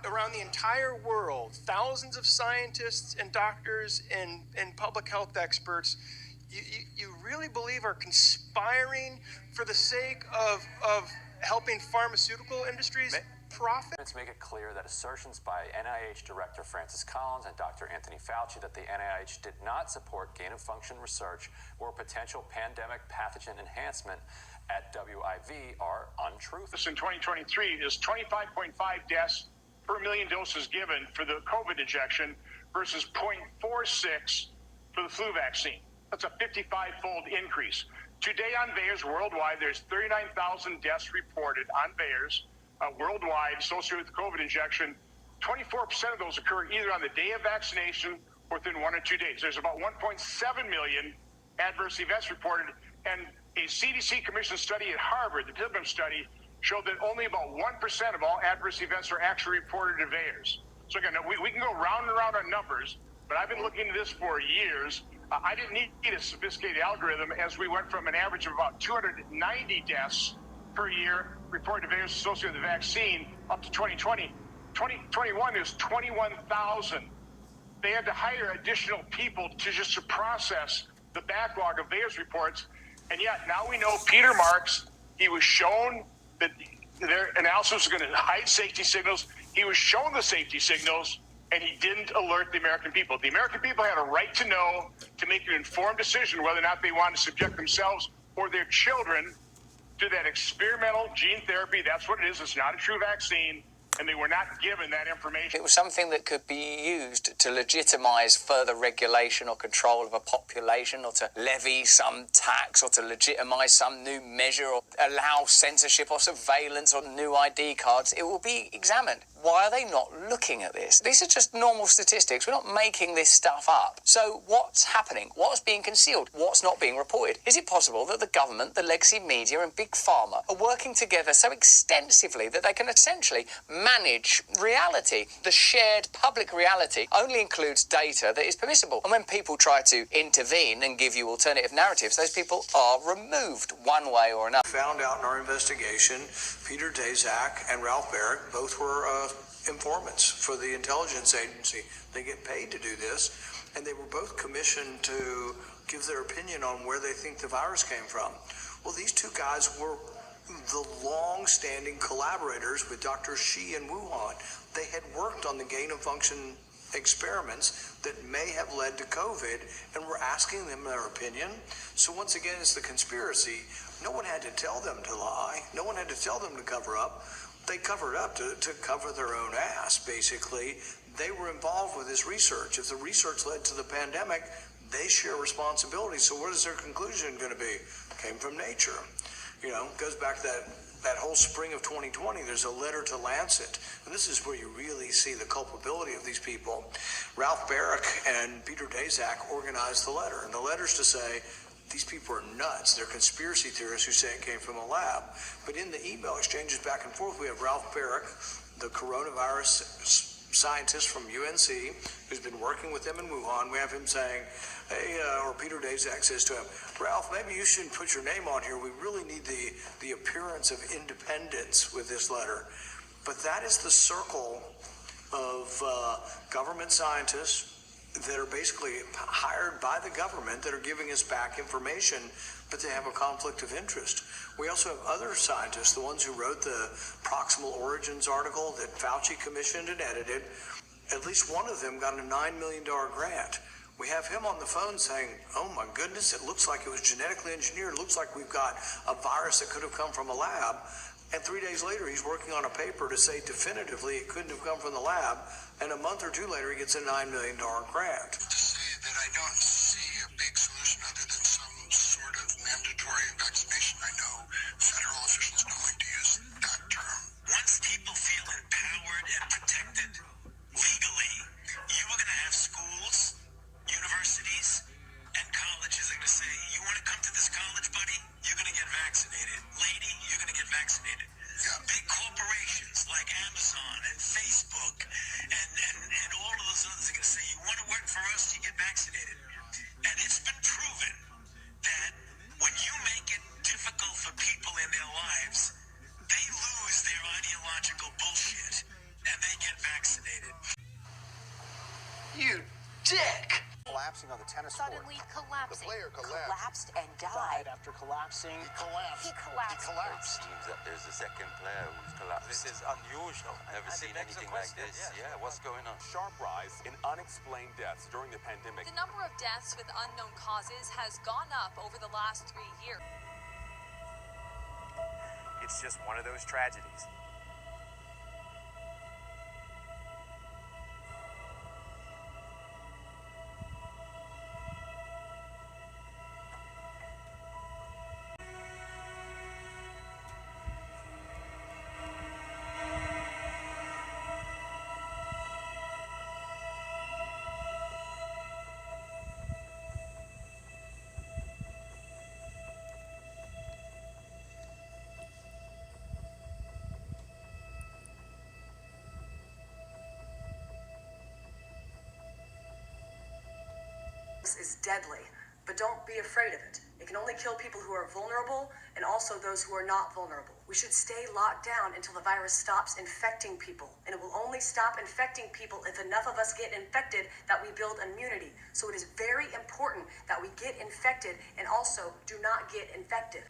around the entire world, thousands of scientists and doctors and public health experts, you really believe are conspiring for the sake of helping pharmaceutical industries profit? To make it clear that assertions by NIH Director Francis Collins and Dr. Anthony Fauci that the NIH did not support gain-of-function research or potential pandemic pathogen enhancement at WIV are untrue. In 2023 is 25.5 deaths per million doses given for the COVID injection versus 0.46 for the flu vaccine. That's a 55-fold increase. Today on VAERS worldwide, there's 39,000 deaths reported on VAERS worldwide associated with the COVID injection. 24% of those occur either on the day of vaccination or within 1 or 2 days. There's about 1.7 million adverse events reported, and a CDC commission study at Harvard, the Pilgrim study, showed that only about 1% of all adverse events are actually reported to VAERS. So again, we can go round and round on numbers, but I've been looking into this for years. I didn't need a sophisticated algorithm as we went from an average of about 290 deaths per year reported to VAERS associated with the vaccine up to 2020. 2021, there's 21,000. They had to hire additional people to process the backlog of VAERS reports. And yet now we know Peter Marks, he was shown that their analysis was going to hide safety signals. He was shown the safety signals, and he didn't alert the American people. The American people had a right to know, to make an informed decision whether or not they want to subject themselves or their children to that experimental gene therapy. That's what it is. It's not a true vaccine. And they were not given that information. It was something that could be used to legitimise further regulation or control of a population, or to levy some tax, or to legitimise some new measure, or allow censorship or surveillance or new ID cards. It will be examined. Why are they not looking at this? These are just normal statistics. We're not making this stuff up. So what's happening? What's being concealed? What's not being reported? Is it possible that the government, the legacy media and Big Pharma are working together so extensively that they can essentially manage reality? The shared public reality only includes data that is permissible. And when people try to intervene and give you alternative narratives, those people are removed one way or another. Found out in our investigation, Peter Daszak and Ralph Baric both were informants for the intelligence agency. They get paid to do this, and they were both commissioned to give their opinion on where they think the virus came from. Well, these two guys were the long-standing collaborators with Dr. Shi in Wuhan. They had worked on the gain-of-function experiments that may have led to COVID, and we're asking them their opinion. So once again, it's the conspiracy. No one had to tell them to lie. No one had to tell them to cover up. They covered up to cover their own ass, basically. They were involved with this research. If the research led to the pandemic, they share responsibility. So what is their conclusion going to be? Came from nature. You know, goes back to that whole spring of 2020. There's a letter to Lancet, and this is where you really see the culpability of these people. Ralph Baric and Peter Daszak organized the letter, and the letter's to say, these people are nuts. They're conspiracy theorists who say it came from a lab. But in the email exchanges back and forth, we have Ralph Baric, the coronavirus scientist from UNC, who's been working with them in Wuhan. We have him saying, hey, or Peter Daszak says to him, Ralph, maybe you shouldn't put your name on here. We really need the appearance of independence with this letter. But that is the circle of government scientists that are basically hired by the government that are giving us back information, but they have a conflict of interest. We also have other scientists, the ones who wrote the Proximal Origins article that Fauci commissioned and edited. At least one of them got a $9 million grant. We have him on the phone saying, oh my goodness, it looks like it was genetically engineered. It looks like we've got a virus that could have come from a lab. And 3 days later, he's working on a paper to say definitively it couldn't have come from the lab. And a month or two later, he gets a $9 million grant. To say that I don't see a big solution other than some sort of mandatory vaccination. I know federal officials don't like to use that term. Once people feel empowered and protected legally, you are going to have schools, universities, and colleges are going to say, you want to come to this college, buddy? You're going to get vaccinated. Lady, you're going to get vaccinated. Yeah. Big corporations like Amazon and Facebook and all of those others are going to say, you want to work for us, you get vaccinated. dick. Collapsing on the tennis court. Suddenly collapsing. The player collapsed and died. After collapsing. He collapsed. He collapsed. He collapsed. Seems that there's a second player who's collapsed. This is unusual. Never seen anything like this. Yes. Yeah, what's going on? Sharp rise in unexplained deaths during the pandemic. The number of deaths with unknown causes has gone up over the last 3 years. It's just one of those tragedies. Is deadly, but don't be afraid of it. It can only kill people who are vulnerable and also those who are not vulnerable. We should stay locked down until the virus stops infecting people, and it will only stop infecting people if enough of us get infected that we build immunity. So it is very important that we get infected and also do not get infected.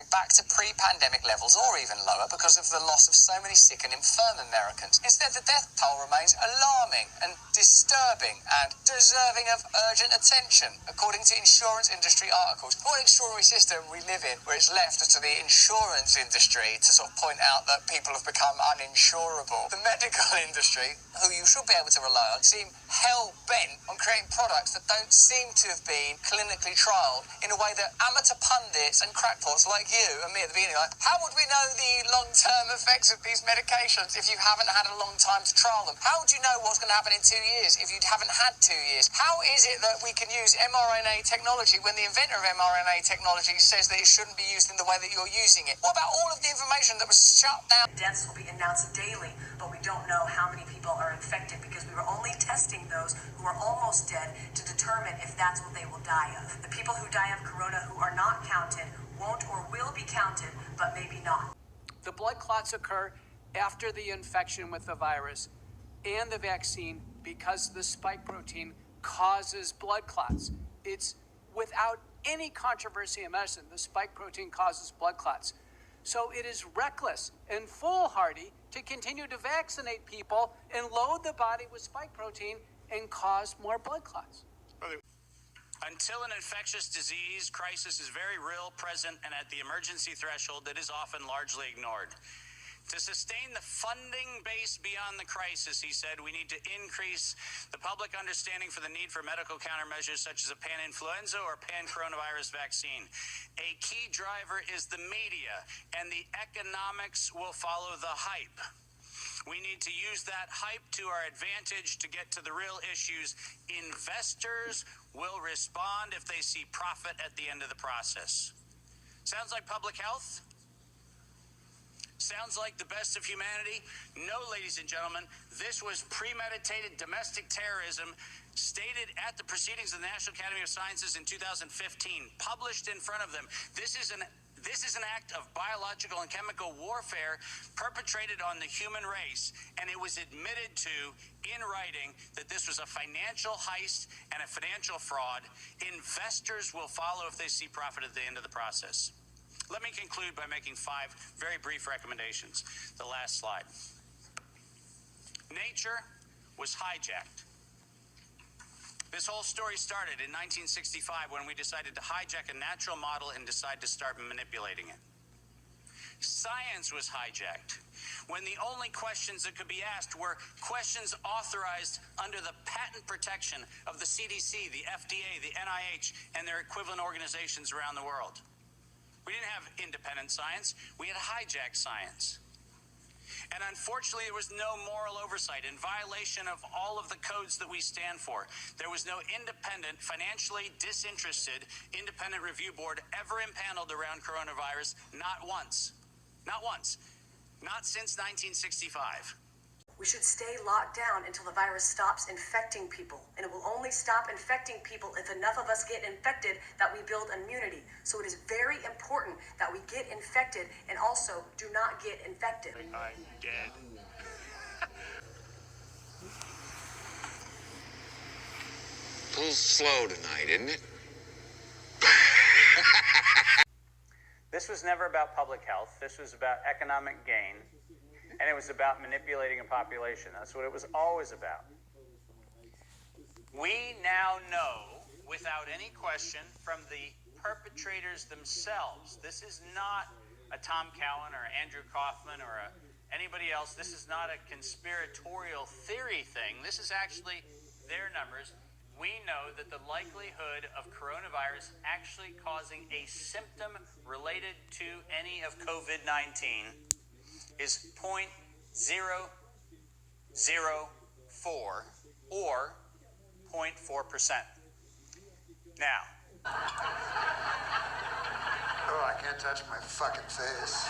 Back to pre-pandemic levels or even lower because of the loss of so many sick and infirm Americans. Instead, the death toll remains alarming and disturbing and deserving of urgent attention, according to insurance industry articles. What extraordinary system we live in where it's left to the insurance industry to sort of point out that people have become uninsurable. The medical industry, who you should be able to rely on, seem hell-bent on creating products that don't seem to have been clinically trialled in a way that amateur pundits and crackpots like you and me at the beginning are like, how would we know the long-term effects of these medications if you haven't had a long time to trial them? How would you know what's going to happen in 2 years if you haven't had 2 years? How is it that we can use mRNA technology when the inventor of mRNA technology says that it shouldn't be used in the way that you're using it? What about all of the information that was shut down? Deaths will be announced daily, but we don't know how many people are infected because we were only testing those who are almost dead to determine if that's what they will die of. The people who die of corona who are not counted won't or will be counted, but maybe not. The blood clots occur after the infection with the virus and the vaccine because the spike protein causes blood clots. It's without any controversy in medicine, the spike protein causes blood clots. So it is reckless and foolhardy to continue to vaccinate people and load the body with spike protein and cause more blood clots. Until an infectious disease crisis is very real, present, and at the emergency threshold, that is often largely ignored. To sustain the funding base beyond the crisis, he said, we need to increase the public understanding for the need for medical countermeasures such as a pan-influenza or pan-coronavirus vaccine. A key driver is the media, and the economics will follow the hype. We need to use that hype to our advantage to get to the real issues. Investors will respond if they see profit at the end of the process. Sounds like public health? Sounds like the best of humanity? No, ladies and gentlemen, this was premeditated domestic terrorism stated at the proceedings of the National Academy of Sciences in 2015, published in front of them. This is an act of biological and chemical warfare perpetrated on the human race, and it was admitted to in writing that this was a financial heist and a financial fraud. Investors will follow if they see profit at the end of the process. Let me conclude by making 5 very brief recommendations. The last slide. Nature was hijacked. This whole story started in 1965 when we decided to hijack a natural model and decide to start manipulating it. Science was hijacked when the only questions that could be asked were questions authorized under the patent protection of the CDC, the FDA, the NIH, and their equivalent organizations around the world. We didn't have independent science. We had hijacked science. And unfortunately, there was no moral oversight in violation of all of the codes that we stand for. There was no independent, financially disinterested, independent review board ever impaneled around coronavirus, not once. Not once. Not since 1965. We should stay locked down until the virus stops infecting people. And it will only stop infecting people if enough of us get infected that we build immunity. So it is very important that we get infected and also do not get infected. I'm dead. A little slow tonight, isn't it? This was never about public health. This was about economic gain. And it was about manipulating a population. That's what it was always about. We now know, without any question, from the perpetrators themselves, this is not a Tom Cowan or Andrew Kaufman or anybody else. This is not a conspiratorial theory thing. This is actually their numbers. We know that the likelihood of coronavirus actually causing a symptom related to any of COVID-19 is 0.004 or 0.4%. Now. Oh, I can't touch my fucking face.